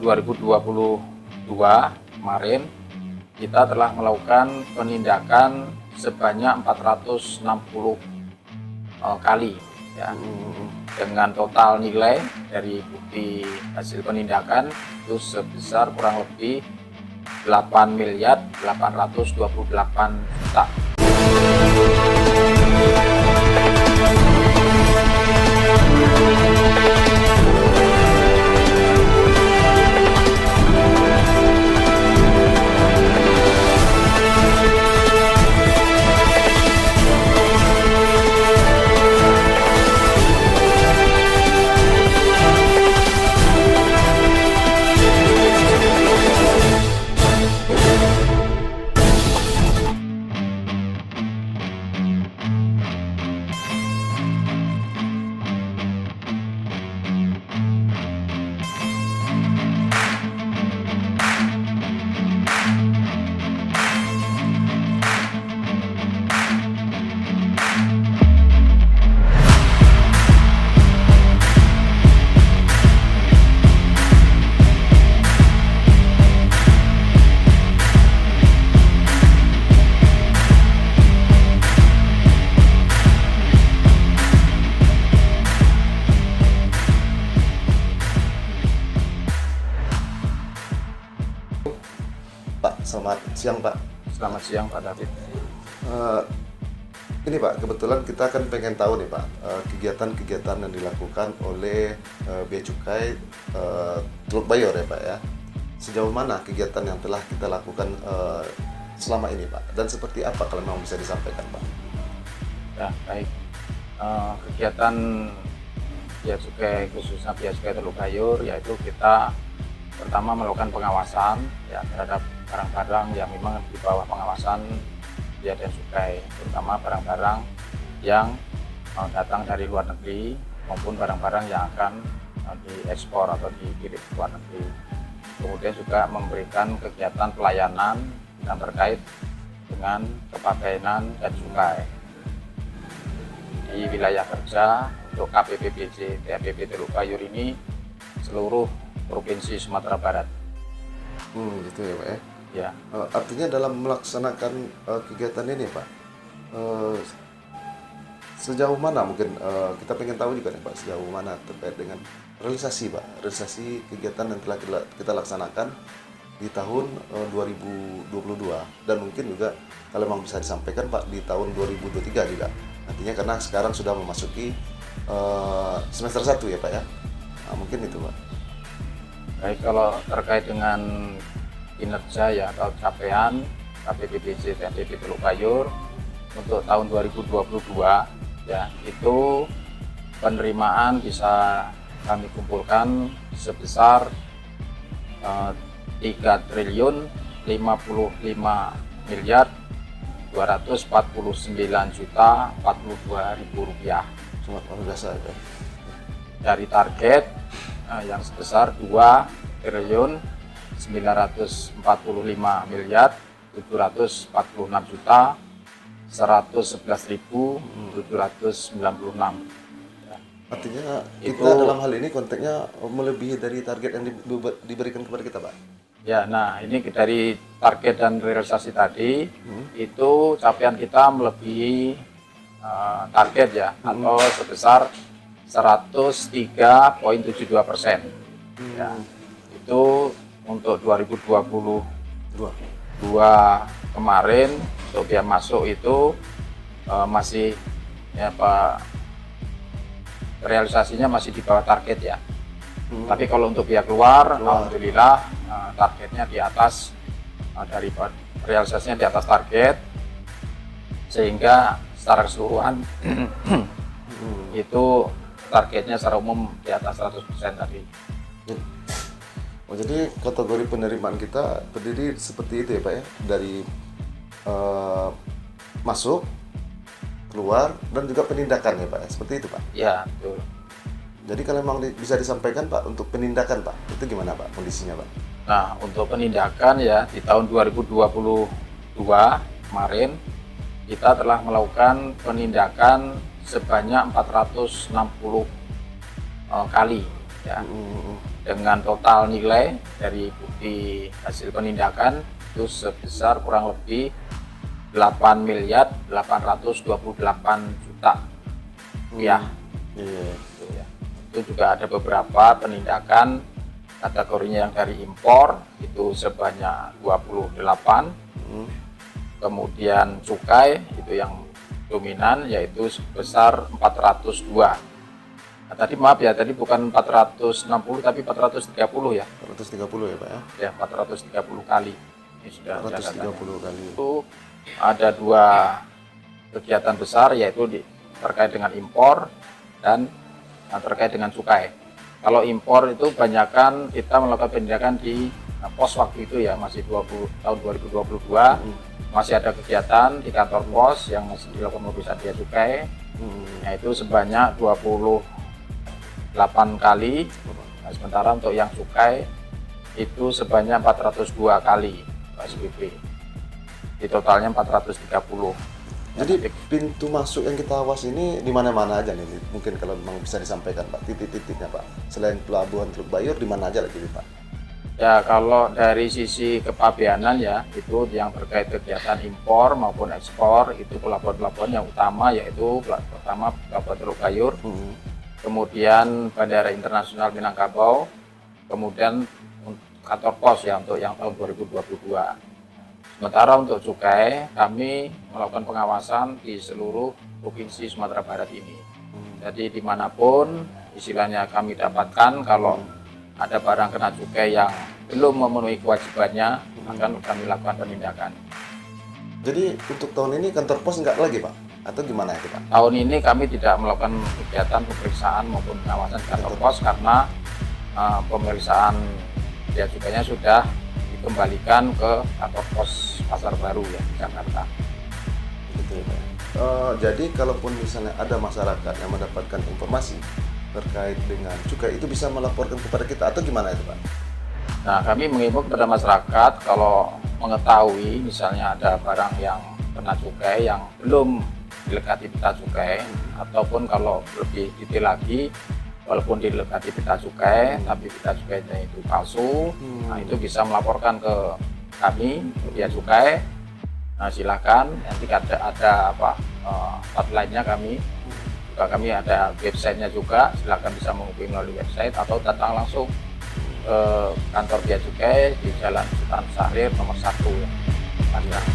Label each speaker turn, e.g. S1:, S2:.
S1: 2022 kemarin kita telah melakukan penindakan sebanyak 460 kali ya, dengan total nilai dari bukti hasil penindakan itu sebesar kurang lebih 8.828.000.000.
S2: Pak, selamat siang Pak.
S1: Selamat siang Pak David.
S2: Ini Pak, kebetulan kita kan pengen tahu nih Pak, kegiatan-kegiatan yang dilakukan oleh Bea Cukai Teluk Bayor ya Pak ya. Sejauh mana kegiatan yang telah kita lakukan selama ini Pak, dan seperti apa kalau memang bisa disampaikan Pak?
S1: Ya baik, kegiatan Bea Cukai khususnya Bea Cukai Teluk Bayor yaitu kita pertama melakukan pengawasan ya terhadap barang-barang yang memang di bawah pengawasan Bea dan Cukai, terutama barang-barang yang datang dari luar negeri maupun barang-barang yang akan diekspor atau dikirim ke luar negeri. Kemudian juga memberikan kegiatan pelayanan yang terkait dengan kepabeanan dan cukai di wilayah kerja untuk KPPBJ TAPB Teluk Bayor ini seluruh Provinsi Sumatera Barat.
S2: Gitu ya Pak ya.
S1: Ya.
S2: Artinya dalam melaksanakan kegiatan ini Pak, sejauh mana mungkin kita pengen tahu juga nih Pak, sejauh mana terkait dengan realisasi Pak, realisasi kegiatan yang telah kita laksanakan di tahun 2022, dan mungkin juga kalau memang bisa disampaikan Pak di tahun 2023 juga. Nantinya karena sekarang sudah memasuki semester 1 ya Pak ya. Nah, mungkin itu Pak.
S1: Baik, kalau terkait dengan kinerja ya atau capaian KPPBJ TAPB Teluk Bayor untuk tahun 2022 ya, itu penerimaan bisa kami kumpulkan sebesar 3.055.249.042.042 rupiah.
S2: Cuma biasa ya.
S1: Dari target yang sebesar 2.946.111.796.
S2: Artinya
S1: Itu,
S2: kita dalam hal ini konteksnya melebihi dari target yang diberikan kepada kita Pak.
S1: Ya, nah ini dari target dan realisasi tadi itu capaian kita melebihi target ya, atau sebesar 103,72%. Ya, itu untuk 2022 kemarin untuk biaya masuk itu masih ya Pak, realisasinya masih di bawah target ya. Tapi kalau untuk biaya keluar, alhamdulillah targetnya di atas, dari realisasinya di atas target, sehingga secara keseluruhan itu targetnya secara umum di atas 100% tadi.
S2: Oh, jadi kategori penerimaan kita terdiri seperti itu ya Pak ya, dari masuk, keluar, dan juga penindakan ya Pak ya, seperti itu Pak?
S1: Ya, betul.
S2: Jadi kalau memang bisa disampaikan Pak, untuk penindakan Pak, itu gimana Pak kondisinya Pak?
S1: Nah, untuk penindakan ya di tahun 2022 kemarin kita telah melakukan penindakan sebanyak 460 kali ya, dengan total nilai dari bukti hasil penindakan itu sebesar kurang lebih 8.828 juta rupiah.
S2: Iya.
S1: Gitu ya. Itu juga ada beberapa penindakan kategorinya yang dari impor itu sebanyak 28, kemudian cukai itu yang dominan yaitu sebesar 402. Nah, tadi maaf ya, tadi bukan 460 tapi 430 ya.
S2: 430 ya Pak ya?
S1: Ya, 430 kali. Ini sudah
S2: 430 kali.
S1: Itu ada 2 kegiatan besar yaitu terkait dengan impor dan terkait dengan cukai. Kalau impor itu banyakkan kita melakukan penindakan di pos waktu itu ya, masih tahun 2022. Masih ada kegiatan di kantor pos yang masih dilakukan pemeriksaan bea cukai, yaitu sebanyak 28 kali. Nah, sementara untuk yang cukai itu sebanyak 402 kali PSBB. Di totalnya 430.
S2: Jadi pintu masuk yang kita awas ini di mana-mana aja nih, mungkin kalau memang bisa disampaikan Pak, titik-titiknya Pak. Selain pelabuhan Teluk Bayur, di mana aja lagi Pak?
S1: Ya, kalau dari sisi kepabeanan ya, itu yang terkait kegiatan impor maupun ekspor, itu pelabuhan-pelabuhan yang utama yaitu pertama Pelabuhan Teluk Bayur, kemudian Bandara Internasional Minangkabau, kemudian kantor pos ya untuk yang tahun 2022. Sementara untuk cukai, kami melakukan pengawasan di seluruh provinsi Sumatera Barat ini. Jadi dimanapun istilahnya kami dapatkan kalau ada barang kena cukai yang belum memenuhi kewajibannya, akan kami lakukan penindakan.
S2: Jadi untuk tahun ini kantor pos nggak lagi Pak? Atau gimana itu Pak?
S1: Tahun ini kami tidak melakukan kegiatan pemeriksaan maupun pengawasan di kantor pos karena pemeriksaan bea cukainya sudah dikembalikan ke kantor pos Pasar Baru ya, Jakarta.
S2: Betul Pak. Jadi kalaupun misalnya ada masyarakat yang mendapatkan informasi terkait dengan cukai, itu bisa melaporkan kepada kita atau gimana itu Pak?
S1: Nah, kami mengimbau kepada masyarakat kalau mengetahui misalnya ada barang yang kena cukai yang belum dilekati pita cukai, ataupun kalau lebih detail lagi, walaupun dilekati pita cukai tapi pita cukainya itu palsu, nah itu bisa melaporkan ke kami bea cukai. Nah, silakan, nanti ada hotline-nya kami ada websitenya juga, silakan bisa menghubungi melalui website atau datang langsung kantor bea cukai di Jalan Sultan Syahrir nomor 1 Tangerang.